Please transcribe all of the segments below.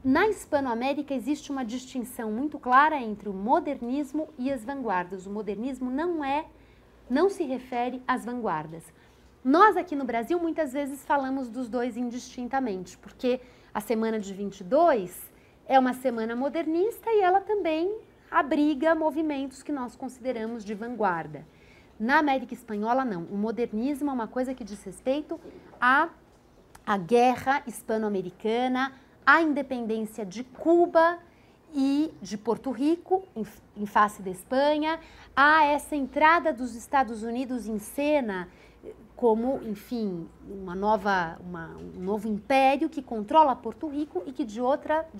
Na Hispanoamérica existe uma distinção muito clara entre o modernismo e as vanguardas. O modernismo não se refere às vanguardas. Nós aqui no Brasil muitas vezes falamos dos dois indistintamente, porque a semana de 22 é uma semana modernista e ela também abriga movimentos que nós consideramos de vanguarda. Na América Espanhola, não. O modernismo é uma coisa que diz respeito à guerra hispano-americana, à independência de Cuba e de Porto Rico, em face da Espanha, a essa entrada dos Estados Unidos em cena como, enfim, um novo império que controla Porto Rico e que de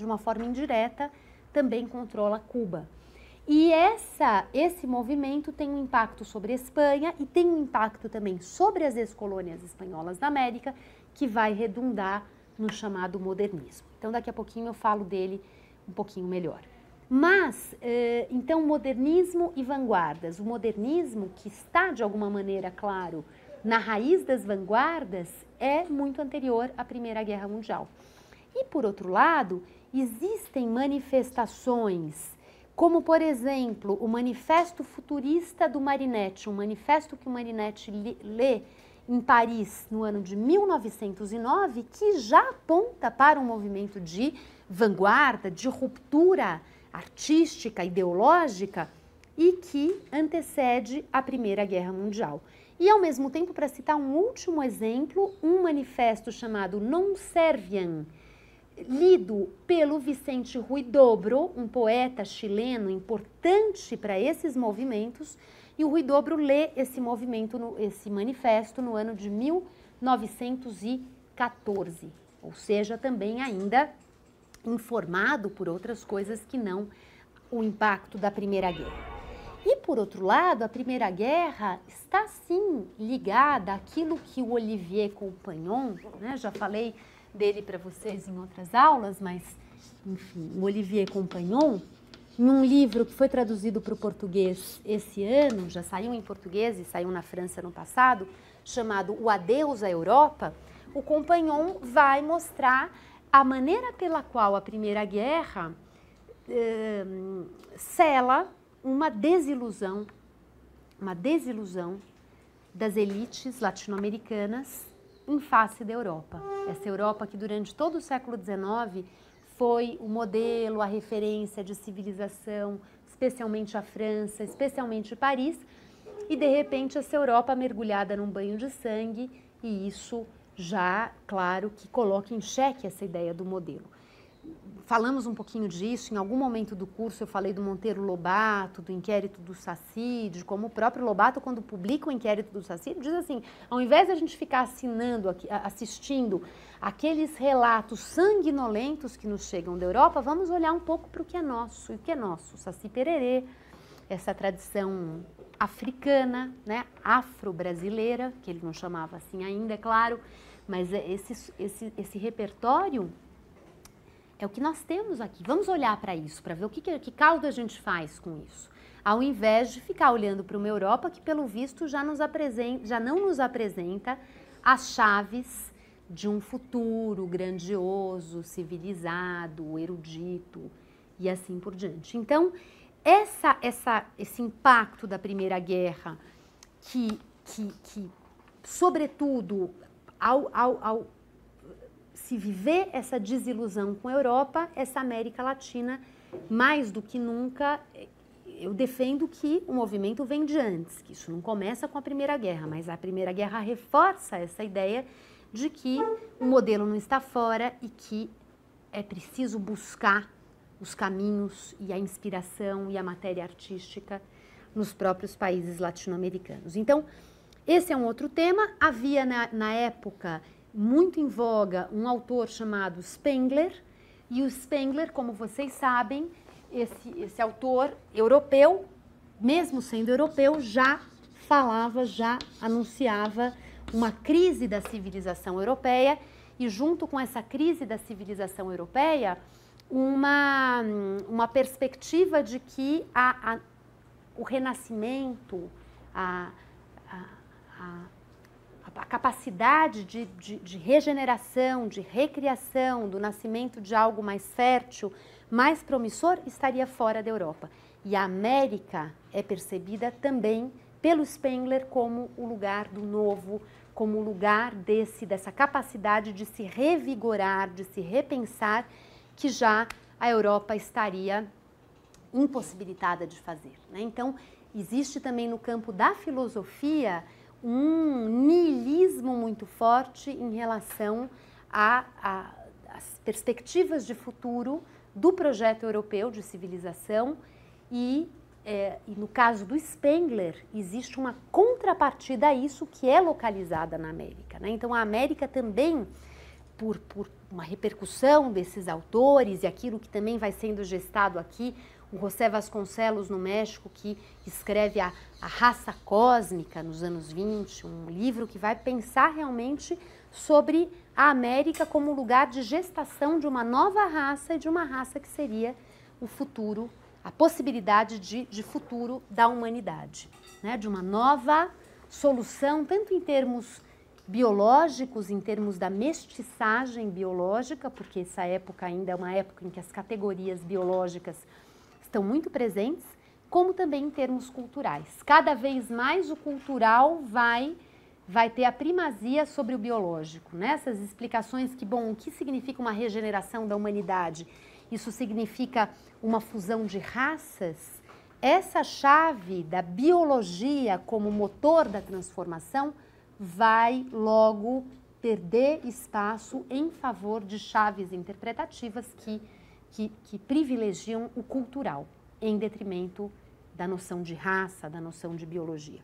uma forma indireta, também controla Cuba. E esse movimento tem um impacto sobre a Espanha e tem um impacto também sobre as ex-colônias espanholas da América, que vai redundar no chamado modernismo. Então, daqui a pouquinho eu falo dele um pouquinho melhor. Mas, então, modernismo e vanguardas. O modernismo, que está, de alguma maneira, claro, na raiz das vanguardas, é muito anterior à Primeira Guerra Mundial. E, por outro lado, existem manifestações, como, por exemplo, o Manifesto Futurista do Marinetti, um manifesto que o Marinetti lê em Paris no ano de 1909, que já aponta para um movimento de vanguarda, de ruptura artística, ideológica, e que antecede a Primeira Guerra Mundial. E, ao mesmo tempo, para citar um último exemplo, um manifesto chamado Non Serviam, lido pelo Vicente Huidobro, um poeta chileno importante para esses movimentos, e o Huidobro lê esse manifesto no ano de 1914, ou seja, também ainda informado por outras coisas que não o impacto da Primeira Guerra. E, por outro lado, a Primeira Guerra está, sim, ligada àquilo que o Olivier Compagnon, né, já falei dele para vocês em outras aulas, mas, enfim, o Olivier Compagnon, em um livro que foi traduzido para o português esse ano, já saiu em português e saiu na França no passado, chamado O Adeus à Europa, o Compagnon vai mostrar a maneira pela qual a Primeira Guerra sela uma desilusão das elites latino-americanas em face da Europa. Essa Europa que durante todo o século XIX foi o modelo, a referência de civilização, especialmente a França, especialmente Paris, e de repente essa Europa mergulhada num banho de sangue, e isso já, claro, que coloca em xeque essa ideia do modelo. Falamos um pouquinho disso, em algum momento do curso eu falei do Monteiro Lobato, do inquérito do Saci, de como o próprio Lobato, quando publica o inquérito do Saci, diz assim, ao invés de a gente ficar assistindo aqueles relatos sanguinolentos que nos chegam da Europa, vamos olhar um pouco para o que é nosso. E o que é nosso? O Saci Pererê, essa tradição africana, né, afro-brasileira, que ele não chamava assim ainda, é claro, mas esse repertório é o que nós temos aqui. Vamos olhar para isso, para ver que caldo a gente faz com isso. Ao invés de ficar olhando para uma Europa que, pelo visto, já não nos apresenta as chaves de um futuro grandioso, civilizado, erudito e assim por diante. Então, esse impacto da Primeira Guerra, que sobretudo, ao se viver essa desilusão com a Europa, essa América Latina, mais do que nunca, eu defendo que o movimento vem de antes, que isso não começa com a Primeira Guerra, mas a Primeira Guerra reforça essa ideia de que o modelo não está fora e que é preciso buscar os caminhos e a inspiração e a matéria artística nos próprios países latino-americanos. Então, esse é um outro tema. Havia na época muito em voga um autor chamado Spengler, e o Spengler, como vocês sabem, esse autor europeu, mesmo sendo europeu, já anunciava uma crise da civilização europeia, e junto com essa crise da civilização europeia, uma perspectiva de que o renascimento, a a capacidade de regeneração, de recriação, do nascimento de algo mais fértil, mais promissor, estaria fora da Europa. E a América é percebida também pelo Spengler como o lugar do novo, como o lugar dessa capacidade de se revigorar, de se repensar, que já a Europa estaria impossibilitada de fazer, né? Então, existe também no campo da filosofia um niilismo muito forte em relação às perspectivas de futuro do projeto europeu de civilização e no caso do Spengler, existe uma contrapartida a isso que é localizada na América, né? Então, a América também, por uma repercussão desses autores e aquilo que também vai sendo gestado aqui, o José Vasconcelos, no México, que escreve a Raça Cósmica nos anos 20, um livro que vai pensar realmente sobre a América como lugar de gestação de uma nova raça e de uma raça que seria o futuro, a possibilidade de futuro da humanidade, né? De uma nova solução, tanto em termos biológicos, em termos da mestiçagem biológica, porque essa época ainda é uma época em que as categorias biológicas estão muito presentes, como também em termos culturais. Cada vez mais o cultural vai ter a primazia sobre o biológico, né? Essas explicações que, bom, o que significa uma regeneração da humanidade? Isso significa uma fusão de raças? Essa chave da biologia como motor da transformação vai logo perder espaço em favor de chaves interpretativas que privilegiam o cultural, em detrimento da noção de raça, da noção de biologia.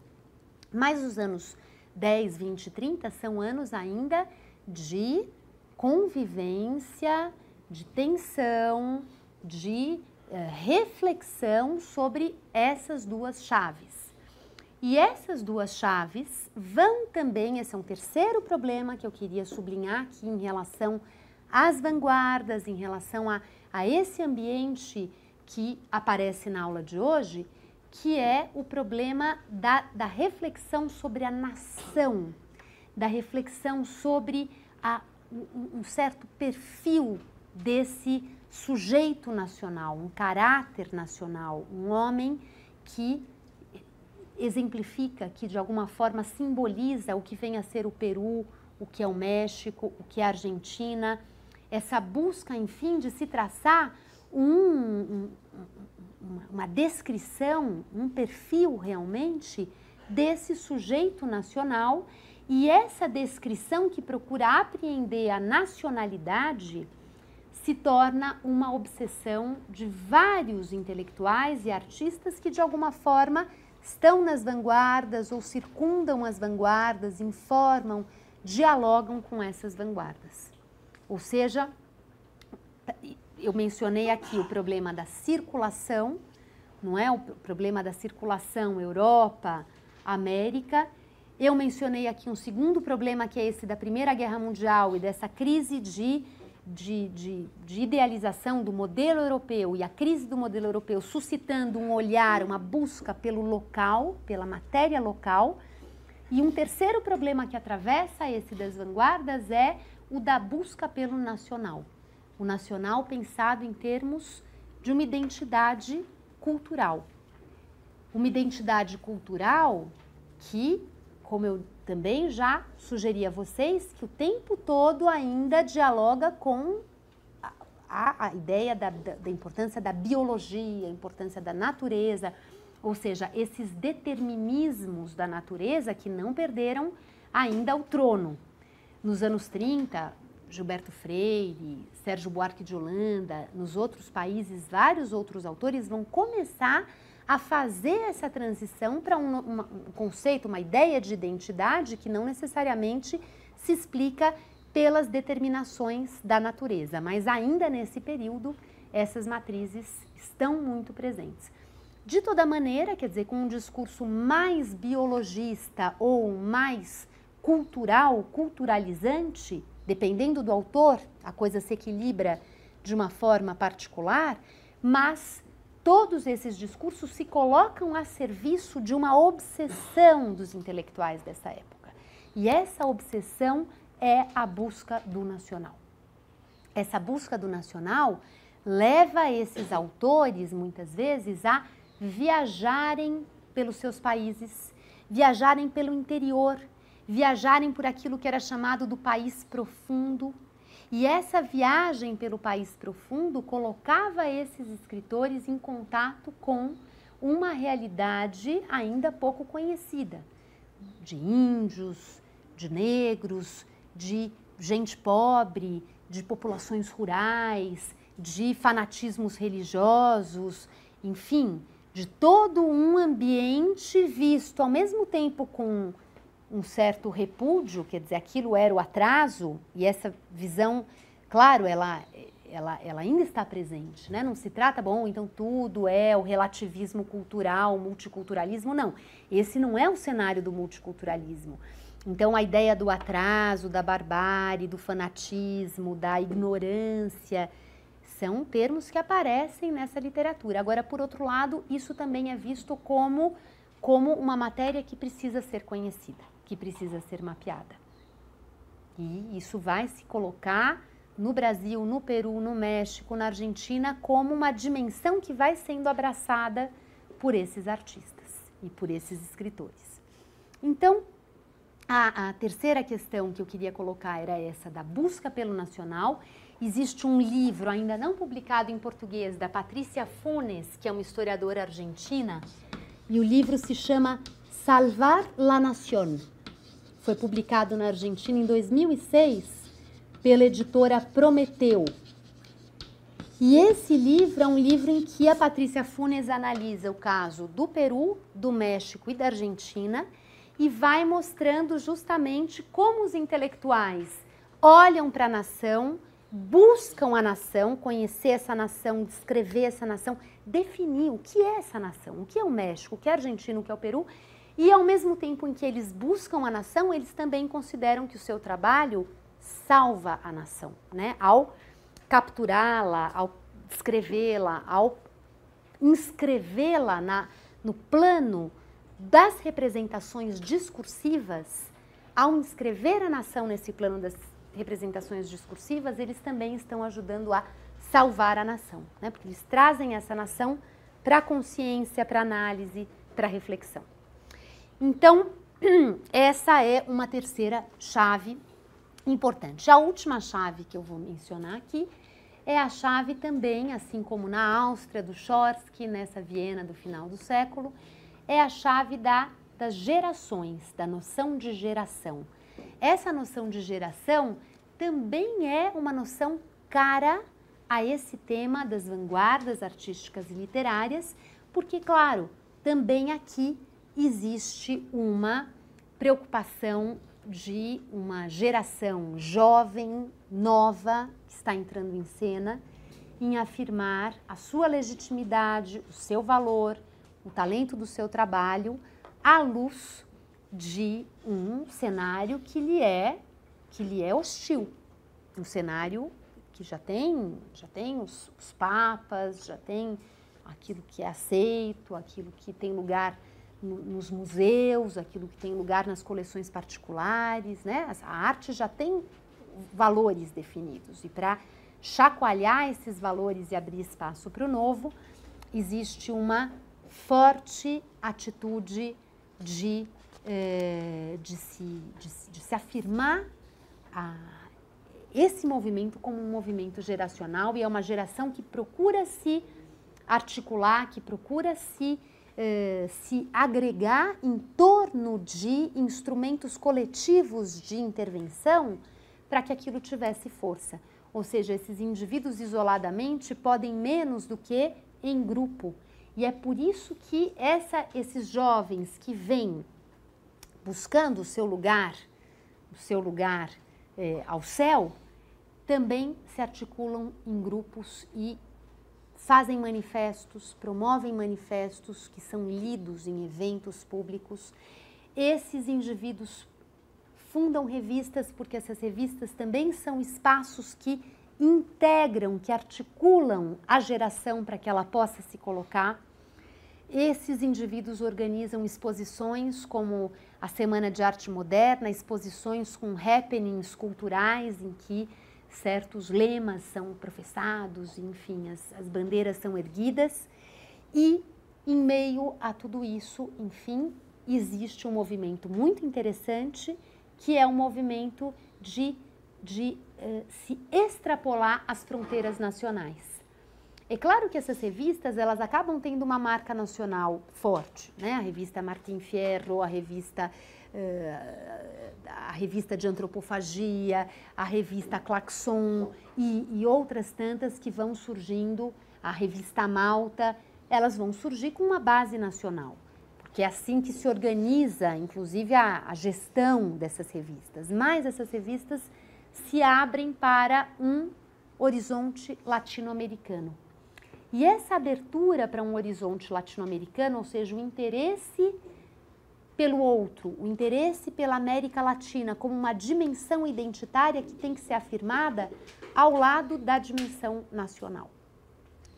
Mas os anos 10, 20, 30 são anos ainda de convivência, de tensão, de reflexão sobre essas duas chaves. E essas duas chaves vão também, esse é um terceiro problema que eu queria sublinhar aqui em relação às vanguardas, em relação a esse ambiente que aparece na aula de hoje, que é o problema da reflexão sobre a nação, da reflexão sobre um certo perfil desse sujeito nacional, um caráter nacional, um homem que exemplifica, que de alguma forma simboliza o que vem a ser o Peru, o que é o México, o que é a Argentina, essa busca, enfim, de se traçar uma descrição, um perfil realmente desse sujeito nacional, e essa descrição que procura apreender a nacionalidade se torna uma obsessão de vários intelectuais e artistas que de alguma forma estão nas vanguardas ou circundam as vanguardas, informam, dialogam com essas vanguardas. Ou seja, eu mencionei aqui o problema da circulação, não é? O problema da circulação Europa, América. Eu mencionei aqui um segundo problema, que é esse da Primeira Guerra Mundial e dessa crise de idealização do modelo europeu, e a crise do modelo europeu suscitando um olhar, uma busca pelo local, pela matéria local. E um terceiro problema que atravessa esse das vanguardas é o da busca pelo nacional. O nacional pensado em termos de uma identidade cultural. Uma identidade cultural que, como eu também já sugeri a vocês, que o tempo todo ainda dialoga com a ideia da importância da biologia, a importância da natureza, ou seja, esses determinismos da natureza que não perderam ainda o trono. Nos anos 30, Gilberto Freire, Sérgio Buarque de Holanda, nos outros países, vários outros autores vão começar a fazer essa transição para um conceito, uma ideia de identidade que não necessariamente se explica pelas determinações da natureza, mas ainda nesse período essas matrizes estão muito presentes. De toda maneira, quer dizer, com um discurso mais biologista ou mais cultural, culturalizante, dependendo do autor, a coisa se equilibra de uma forma particular, mas todos esses discursos se colocam a serviço de uma obsessão dos intelectuais dessa época, E essa obsessão é a busca do nacional. Essa busca do nacional leva esses autores, muitas vezes, a viajarem pelos seus países, viajarem pelo interior, viajarem por aquilo que era chamado do país profundo. E essa viagem pelo país profundo colocava esses escritores em contato com uma realidade ainda pouco conhecida, de índios, de negros, de gente pobre, de populações rurais, de fanatismos religiosos, enfim, de todo um ambiente visto ao mesmo tempo com um certo repúdio, quer dizer, aquilo era o atraso, e essa visão, claro, ela ainda está presente, né? Não se trata, bom, então tudo é o relativismo cultural, o multiculturalismo, não. Esse não é o cenário do multiculturalismo. Então, a ideia do atraso, da barbárie, do fanatismo, da ignorância, são termos que aparecem nessa literatura. Agora, por outro lado, isso também é visto como uma matéria que precisa ser conhecida, que precisa ser mapeada. E isso vai se colocar no Brasil, no Peru, no México, na Argentina, como uma dimensão que vai sendo abraçada por esses artistas e por esses escritores. Então, a terceira questão que eu queria colocar era essa da busca pelo nacional. Existe um livro ainda não publicado em português da Patricia Funes, que é uma historiadora argentina, e o livro se chama Salvar la Nación. Foi publicado na Argentina em 2006 pela editora Prometeu. E esse livro é um livro em que a Patricia Funes analisa o caso do Peru, do México e da Argentina e vai mostrando justamente como os intelectuais olham para a nação, buscam a nação, conhecer essa nação, descrever essa nação, definir o que é essa nação, o que é o México, o que é a Argentina, o que é o Peru, e ao mesmo tempo em que eles buscam a nação, eles também consideram que o seu trabalho salva a nação, né? Ao capturá-la, ao descrevê-la, ao inscrevê-la no plano das representações discursivas, ao inscrever a nação nesse plano das representações discursivas, eles também estão ajudando a salvar a nação, né? Porque eles trazem essa nação para a consciência, para a análise, para a reflexão. Então, essa é uma terceira chave importante. A última chave que eu vou mencionar aqui é a chave também, assim como na Áustria do Chorsky, nessa Viena do final do século, é a chave das gerações, da noção de geração. Essa noção de geração também é uma noção cara a esse tema das vanguardas artísticas e literárias, porque, claro, também aqui existe uma preocupação de uma geração jovem, nova, que está entrando em cena, em afirmar a sua legitimidade, o seu valor, o talento do seu trabalho, à luz de um cenário que lhe é hostil. Um cenário que já tem os papas, já tem aquilo que é aceito, aquilo que tem lugar nos museus, aquilo que tem lugar nas coleções particulares, né? A arte já tem valores definidos e para chacoalhar esses valores e abrir espaço para o novo, existe uma forte atitude de se afirmar esse movimento como um movimento geracional, e é uma geração que procura se articular, que procura se agregar em torno de instrumentos coletivos de intervenção para que aquilo tivesse força. Ou seja, esses indivíduos isoladamente podem menos do que em grupo. E é por isso que esses jovens que vêm buscando o seu lugar ao céu, também se articulam em grupos e fazem manifestos, promovem manifestos que são lidos em eventos públicos. Esses indivíduos fundam revistas, porque essas revistas também são espaços que integram, que articulam a geração para que ela possa se colocar. Esses indivíduos organizam exposições como a Semana de Arte Moderna, exposições com happenings culturais em que certos lemas são professados, enfim, as bandeiras são erguidas. E, em meio a tudo isso, enfim, existe um movimento muito interessante, que é um movimento de se extrapolar as fronteiras nacionais. É claro que essas revistas, elas acabam tendo uma marca nacional forte, né? A revista Martim Fierro, a revista de antropofagia, a revista Claxon e outras tantas que vão surgindo, a revista Malta, elas vão surgir com uma base nacional, porque é assim que se organiza, inclusive, a gestão dessas revistas. Mas essas revistas se abrem para um horizonte latino-americano. E essa abertura para um horizonte latino-americano, ou seja, o interesse pelo outro, o interesse pela América Latina como uma dimensão identitária que tem que ser afirmada ao lado da dimensão nacional.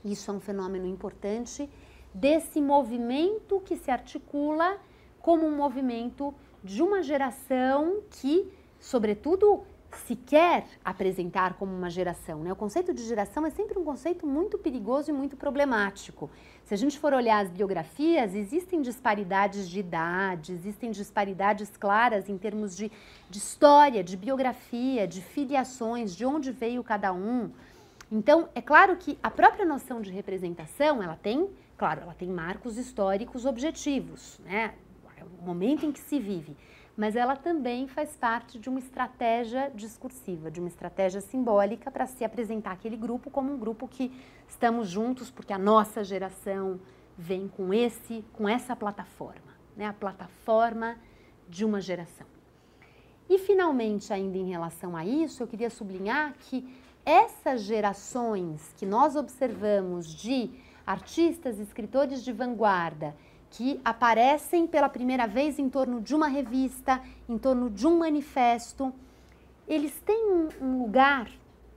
Isso é um fenômeno importante desse movimento que se articula como um movimento de uma geração que, sobretudo, se quer apresentar como uma geração, né? O conceito de geração é sempre um conceito muito perigoso e muito problemático. Se a gente for olhar as biografias, existem disparidades de idade, existem disparidades claras em termos de história, de biografia, de filiações, de onde veio cada um. Então, é claro que a própria noção de representação, ela tem marcos históricos objetivos, né? É o momento em que se vive. Mas ela também faz parte de uma estratégia discursiva, de uma estratégia simbólica para se apresentar aquele grupo como um grupo que estamos juntos porque a nossa geração vem com essa plataforma, né? A plataforma de uma geração. E finalmente, ainda em relação a isso, eu queria sublinhar que essas gerações que nós observamos de artistas, escritores de vanguarda, que aparecem pela primeira vez em torno de uma revista, em torno de um manifesto, eles têm um lugar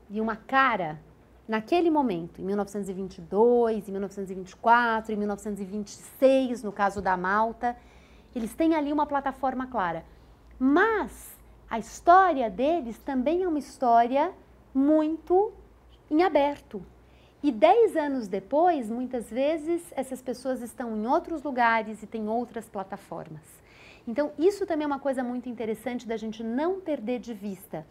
e uma cara naquele momento, em 1922, em 1924, em 1926, no caso da Malta, eles têm ali uma plataforma clara. Mas a história deles também é uma história muito em aberto. E 10 anos depois, muitas vezes, essas pessoas estão em outros lugares e têm outras plataformas. Então, isso também é uma coisa muito interessante da gente não perder de vista.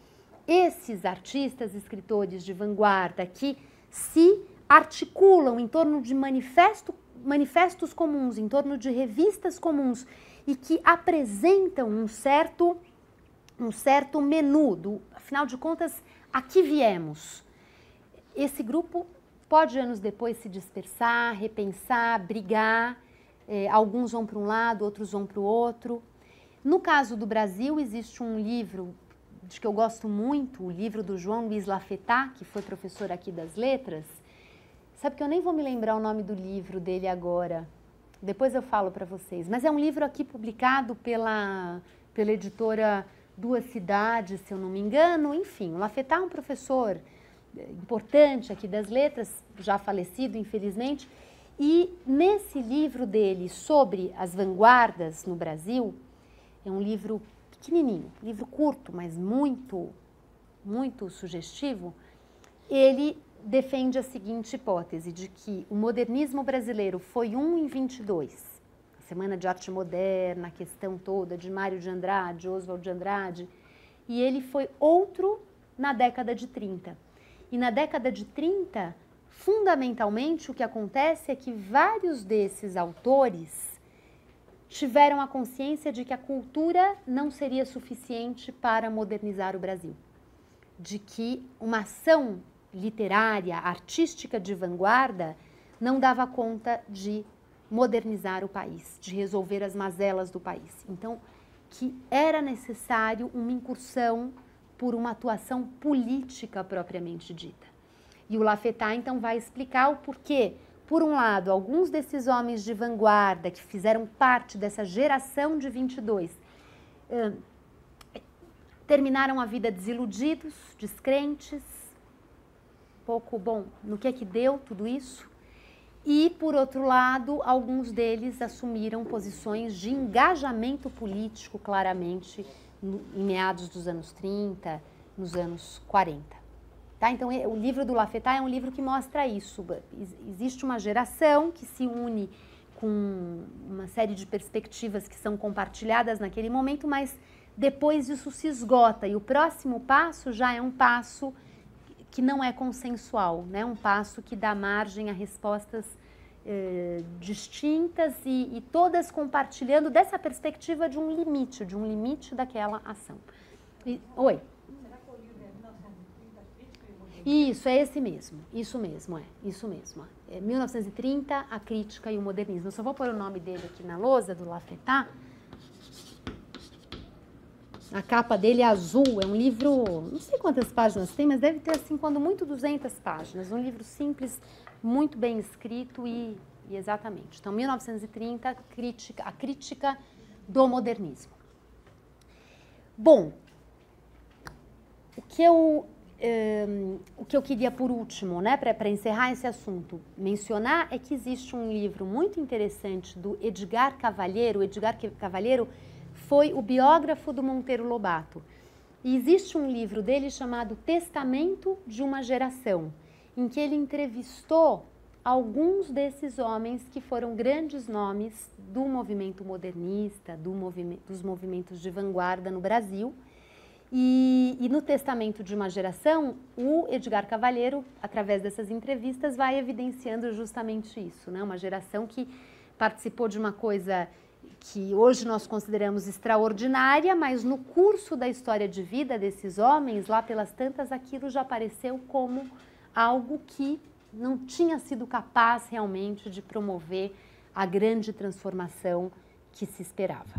Esses artistas, escritores de vanguarda que se articulam em torno de manifestos comuns, em torno de revistas comuns e que apresentam um certo menu, afinal de contas, aqui viemos. Esse grupo pode, anos depois, se dispersar, repensar, brigar. Alguns vão para um lado, outros vão para o outro. No caso do Brasil, existe um livro de que eu gosto muito, o livro do João Luiz Lafetá, que foi professor aqui das letras. Sabe que eu nem vou me lembrar o nome do livro dele agora. Depois eu falo para vocês. Mas é um livro aqui publicado pela editora Duas Cidades, se eu não me engano. Enfim, o Lafetá é um professor importante aqui das letras, já falecido, infelizmente, e nesse livro dele sobre as vanguardas no Brasil, é um livro pequenininho, livro curto, mas muito, muito sugestivo, ele defende a seguinte hipótese de que o modernismo brasileiro foi um em 22, a Semana de Arte Moderna, a questão toda de Mário de Andrade, Oswald de Andrade, e ele foi outro na década de 30. E na década de 30, fundamentalmente, o que acontece é que vários desses autores tiveram a consciência de que a cultura não seria suficiente para modernizar o Brasil. De que uma ação literária, artística de vanguarda não dava conta de modernizar o país, de resolver as mazelas do país. Então, que era necessário uma incursão por uma atuação política propriamente dita. E o Lafetá, então, vai explicar o porquê. Por um lado, alguns desses homens de vanguarda que fizeram parte dessa geração de 22 terminaram a vida desiludidos, descrentes, pouco bom no que é que deu tudo isso. E, por outro lado, alguns deles assumiram posições de engajamento político, claramente, em meados dos anos 30, nos anos 40. Tá? Então, o livro do Lafetat é um livro que mostra isso. Existe uma geração que se une com uma série de perspectivas que são compartilhadas naquele momento, mas depois isso se esgota. E o próximo passo já é um passo que não é consensual, né? Um passo que dá margem a respostas distintas e todas compartilhando dessa perspectiva de um limite daquela ação. Oi? Será que o livro é 1930, a crítica e o modernismo? Isso, é esse mesmo, isso mesmo. É 1930, a crítica e o modernismo. Eu só vou pôr o nome dele aqui na lousa, do Lafetat. A capa dele é azul, é um livro, não sei quantas páginas tem, mas deve ter, assim, quando muito, 200 páginas. Um livro simples, muito bem escrito e exatamente. Então, 1930, a crítica do modernismo. Bom, o que eu queria, por último, né, para encerrar esse assunto, mencionar é que existe um livro muito interessante do Edgar Cavalheiro. O Edgar Cavalheiro foi o biógrafo do Monteiro Lobato. E existe um livro dele chamado Testamento de uma Geração, em que ele entrevistou alguns desses homens que foram grandes nomes do movimento modernista, dos movimentos de vanguarda no Brasil. E no Testamento de uma Geração, o Edgar Cavalheiro, através dessas entrevistas, vai evidenciando justamente isso, né? Uma geração que participou de uma coisa que hoje nós consideramos extraordinária, mas no curso da história de vida desses homens, lá pelas tantas, aquilo já apareceu como algo que não tinha sido capaz realmente de promover a grande transformação que se esperava.